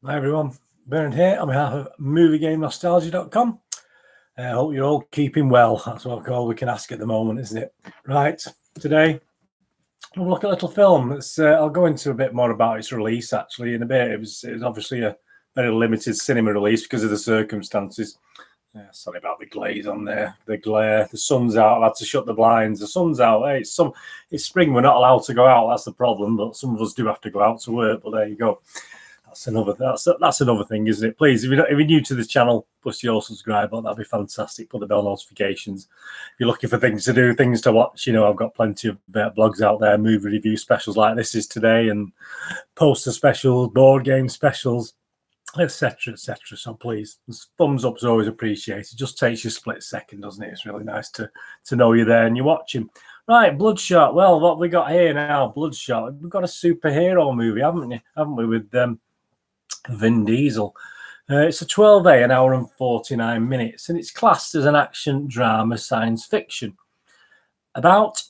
Hi everyone, Bernard here on behalf of MovieGameNostalgia.com. I hope you're all keeping well. That's all we can ask at the moment, isn't it? Right, today we'll look at a little film. I'll go into a bit more about its release actually in a bit. It was obviously a very limited cinema release because of the circumstances. Sorry about the glaze on there, the glare. The sun's out. I've had to shut the blinds. The sun's out. Hey, it's spring. We're not allowed to go out. That's the problem. But some of us do have to go out to work. But there you go. That's another thing, isn't it? Please, if you're new to the channel, push your subscribe button. That'd be fantastic. Put the bell notifications. If you're looking for things to do, things to watch, I've got plenty of blogs out there, movie review specials like this is today, and poster specials, board game specials, etc., etc. So please, thumbs up is always appreciated. It just takes you a split second, doesn't it? It's really nice to know you're there and you're watching. Right, Bloodshot. Well, what we got here now? Bloodshot. We've got a superhero movie, haven't we? With Vin Diesel. It's a 12A, an hour and 49 minutes, and it's classed as an action drama science fiction. About,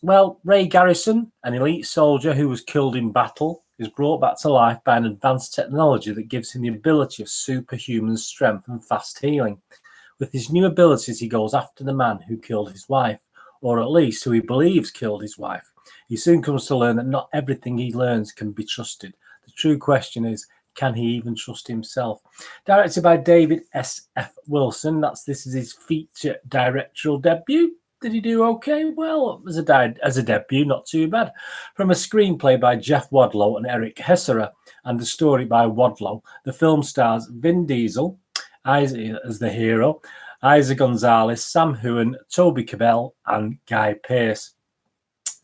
Ray Garrison, an elite soldier who was killed in battle, is brought back to life by an advanced technology that gives him the ability of superhuman strength and fast healing. With his new abilities, he goes after the man who killed his wife, or at least who he believes killed his wife. He soon comes to learn that not everything he learns can be trusted. The true question is, can he even trust himself? Directed by David S.F. Wilson. This is his feature directorial debut. Did he do okay? Well, as a debut, not too bad. From a screenplay by Jeff Wadlow and Eric Hesserer and a story by Wadlow, the film stars Vin Diesel as the hero, Isa Gonzalez, Sam Heughan, Toby Kebbell, and Guy Pearce.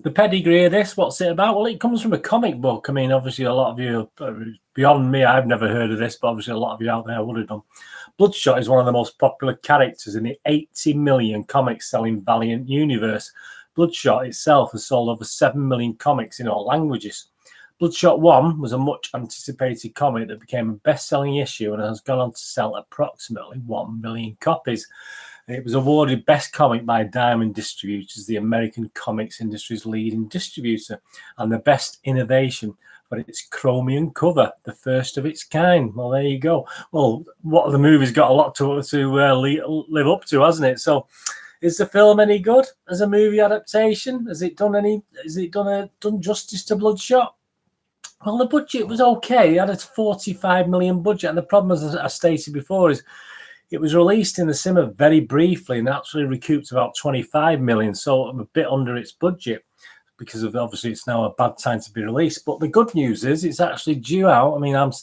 The pedigree of this, what's it about? Well, it comes from a comic book. I mean, obviously, a lot of you, beyond me, I've never heard of this, but obviously a lot of you out there would have done. Bloodshot is one of the most popular characters in the 80 million comic-selling Valiant universe. Bloodshot itself has sold over 7 million comics in all languages. Bloodshot 1 was a much-anticipated comic that became a best-selling issue and has gone on to sell approximately 1 million copies. It was awarded Best Comic by Diamond Distributors, the American comics industry's leading distributor, and the Best Innovation for its chromium cover, the first of its kind. Well, there you go. Well, what the movie's got a lot to live up to, hasn't it? So, is the film any good as a movie adaptation? Has it done justice to Bloodshot? Well, the budget was okay. It had a 45 million budget, and the problem, as I stated before, is it was released in the cinema very briefly and actually recouped about 25 million, so a bit under its budget because of obviously it's now a bad time to be released. But the good news is it's actually due out. I mean, I'm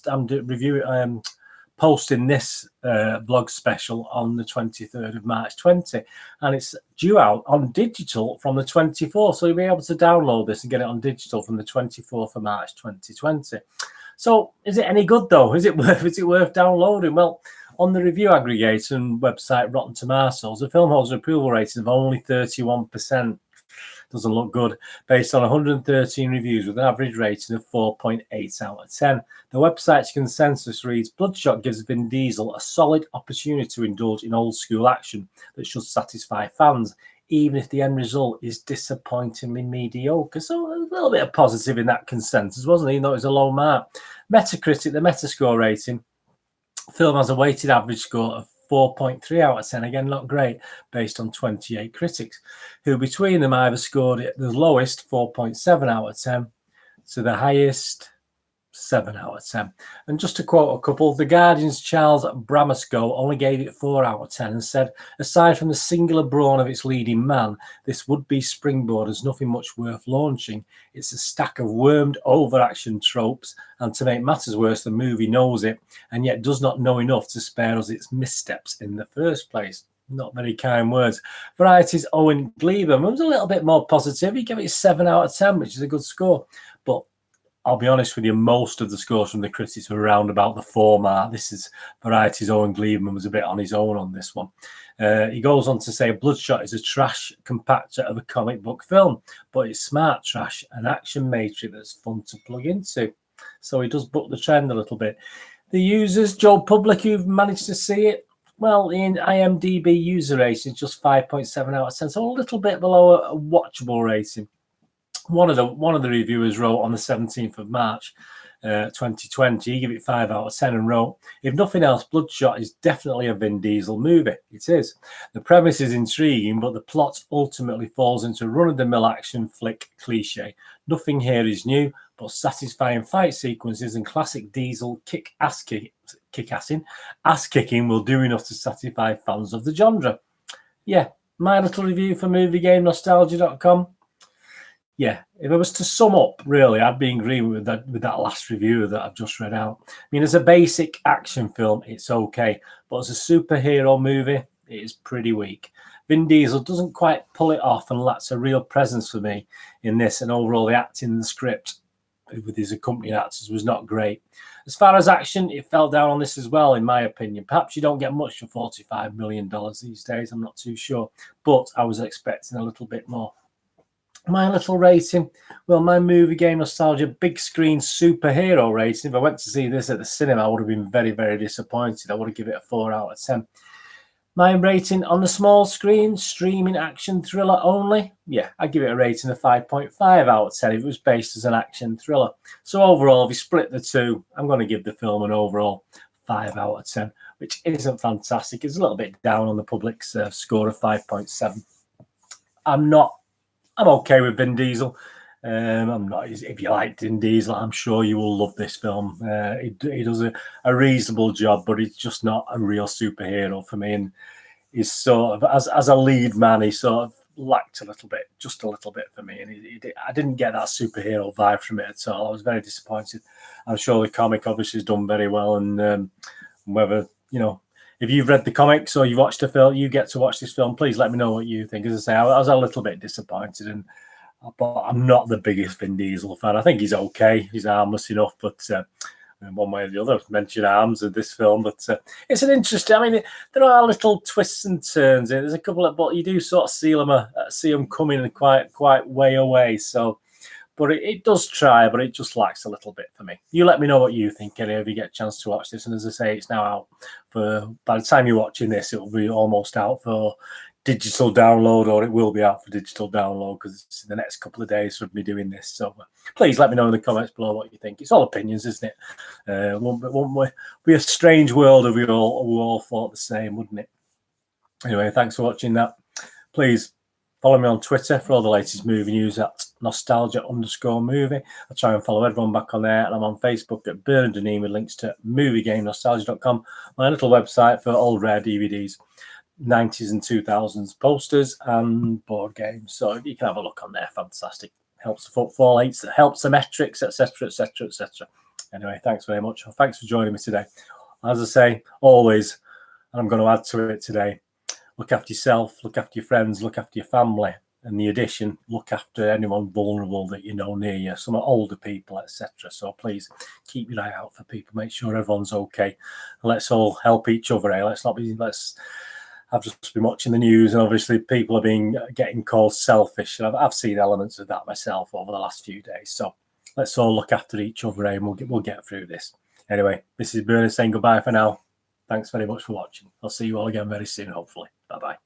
posting this vlog special on the 23rd of March 20, and it's due out on digital from the 24th. So you'll be able to download this and get it on digital from the 24th of March 2020. So is it any good though? Is it worth downloading? Well, on the review aggregator and website Rotten Tomatoes, the film holds an approval rating of only 31%. Doesn't look good, based on 113 reviews with an average rating of 4.8 out of 10. The website's consensus reads, Bloodshot gives Vin Diesel a solid opportunity to indulge in old-school action that should satisfy fans, even if the end result is disappointingly mediocre. So a little bit of positive in that consensus, wasn't it? Even though it was a low mark. Metacritic, the Metascore rating, film has a weighted average score of 4.3 out of 10. Again, not great, based on 28 critics, who between them either scored it the lowest, 4.7 out of 10, to the highest, 7 out of 10. And just to quote a couple, The Guardian's Charles Bramasco only gave it 4 out of 10 and said, aside from the singular brawn of its leading man, this would-be springboard has nothing much worth launching. It's a stack of wormed over action tropes, and to make matters worse, the movie knows it, and yet does not know enough to spare us its missteps in the first place. Not very kind words. Variety's Owen Gleeman was a little bit more positive. He gave it 7 out of 10, which is a good score. But I'll be honest with you, most of the scores from the critics were around about the 4 mark. This is Variety's Owen Gleeman was a bit on his own on this one. He goes on to say Bloodshot is a trash compactor of a comic book film, but it's smart trash, an action matrix that's fun to plug into. So he does buck the trend a little bit. The users, Joe Public, who've managed to see it, well, in IMDb user rating is just 5.7 out of 10, so a little bit below a watchable rating. One of the reviewers wrote on the 17th of March, 2020. He gave it 5 out of 10 and wrote, "If nothing else, Bloodshot is definitely a Vin Diesel movie." It is. The premise is intriguing, but the plot ultimately falls into run-of-the-mill action flick cliche. Nothing here is new, but satisfying fight sequences and classic Diesel ass-kicking will do enough to satisfy fans of the genre. Yeah, my little review for MovieGameNostalgia.com. Yeah, if I was to sum up, really, I'd be in agreement with that last review that I've just read out. I mean, as a basic action film, it's okay, but as a superhero movie, it is pretty weak. Vin Diesel doesn't quite pull it off and lacks a real presence for me in this, and overall the acting in the script with his accompanying actors was not great. As far as action, it fell down on this as well, in my opinion. Perhaps you don't get much for $45 million these days, I'm not too sure, but I was expecting a little bit more. My little rating, well, my Movie Game Nostalgia big screen superhero rating, if I went to see this at the cinema, I would have been very, very disappointed. I would have given it a 4 out of 10. My rating on the small screen, streaming action thriller only, yeah, I give it a rating of 5.5 out of 10 if it was based as an action thriller. So overall, if you split the two, I'm going to give the film an overall 5 out of 10, which isn't fantastic. It's a little bit down on the public's score of 5.7. I'm okay with Vin Diesel. I'm not. If you like Vin Diesel, I'm sure you will love this film. He does a reasonable job, but he's just not a real superhero for me. And he's sort of, as a lead man, he sort of lacked a little bit, just a little bit for me. And I didn't get that superhero vibe from it at all. I was very disappointed. I'm sure the comic obviously has done very well, and whether, you know, if you've read the comics or you've watched the film, you get to watch this film. Please let me know what you think. As I say, I was a little bit disappointed, but I'm not the biggest Vin Diesel fan. I think he's okay. He's harmless enough, but one way or the other, I've mentioned arms in this film. But it's an interesting. I mean, there are little twists and turns. There's a couple of, but you do sort of see them coming and quite way away. So. But it does try, but it just lacks a little bit for me. You let me know what you think, anyway, if you get a chance to watch this. And as I say, it's now out for, by the time you're watching this, it will be almost out for digital download, or it will be out for digital download because it's in the next couple of days for me doing this. So please let me know in the comments below what you think. It's all opinions, isn't it? Won't be a strange world if we all thought the same, wouldn't it? Anyway, thanks for watching that. Please follow me on Twitter for all the latest movie news at nostalgia_movie. I try and follow everyone back on there, and I'm on Facebook at Bernard Deneen with links to MovieGameNostalgia.com, my little website for old rare DVDs, 90s and 2000s posters and board games. So you can have a look on there. Fantastic. Helps the footfall, helps the metrics, etc., etc., etc. Anyway, thanks very much. Thanks for joining me today. As I say, always, and I'm going to add to it today, look after yourself, look after your friends, look after your family. And the addition, look after anyone vulnerable that you know near you, some older people, etc. So please keep your eye out for people. Make sure everyone's okay. And let's all help each other. Let's I've just been watching the news, and obviously people are getting called selfish. And I've seen elements of that myself over the last few days. So let's all look after each other, and we'll get through this. Anyway, this is Bernard saying goodbye for now. Thanks very much for watching. I'll see you all again very soon, hopefully. Bye-bye.